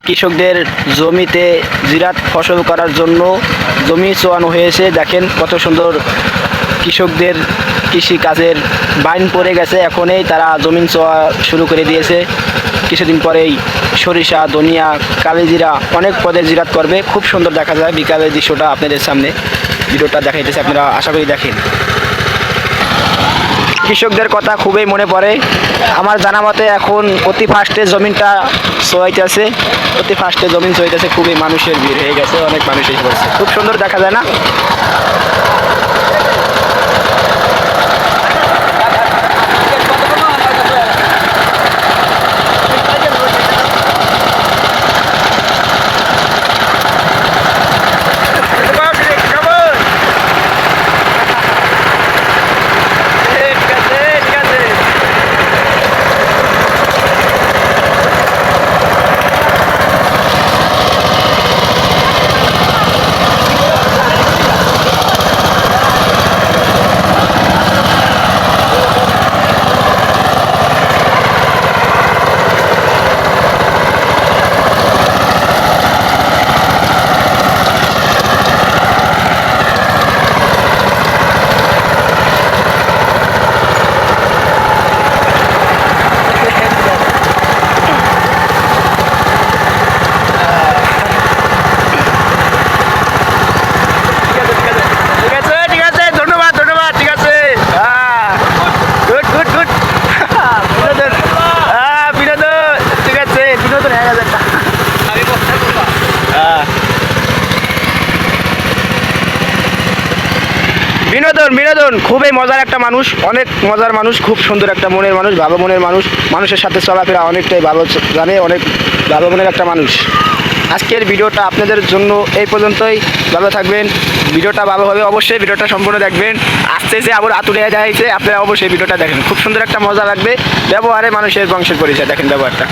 কৃষকদের জমিতে জিরাত ফসল করার জন্য জমি চোয়ানো হয়েছে। দেখেন কত সুন্দর কৃষকদের কৃষি কাজের বাইন পড়ে গেছে, এখনই তারা জমিন চোয়া শুরু করে দিয়েছে। কিছুদিন পরেই সরিষা, ধনিয়া, কালিজিরা অনেক পদের জিরাত করবে। খুব সুন্দর দেখা যায় বিকালের দৃশ্যটা আপনাদের সামনে ভিডিওটা দেখাইতেছে, আপনারা আশা করি দেখেন। কৃষকদের কথা খুবই মনে পড়ে। আমার জানা মতে এখন অতি ফার্স্টে জমিনটা চোয়াইতেছে, অতি ফার্স্টে জমিন চোয়াইতেছে। খুবই মানুষের ভিড় হয়ে গেছে, অনেক মানুষ এসে পড়ছে। খুব সুন্দর দেখা যায় না? বিনোদন বিনোদন খুবই মজার একটা মানুষ, অনেক মজার মানুষ, খুব সুন্দর একটা মনের মানুষ, ভালো মনের মানুষ। মানুষের সাথে চলাফেরা অনেকটাই ভালো জানে, অনেক ভালো মনের একটা মানুষ। আজকের ভিডিওটা আপনাদের জন্য এই পর্যন্তই। ভালো থাকবেন। ভিডিওটা ভালো হবে, অবশ্যই ভিডিওটা সম্পূর্ণ দেখবেন। আসতেছে আবার আতুরে যাইছে, আপনারা অবশ্যই ভিডিওটা দেখেন। খুব সুন্দর একটা মজা লাগবে। ব্যবহারে মানুষের বংশের পরিচয়, দেখেন ব্যবহারটা।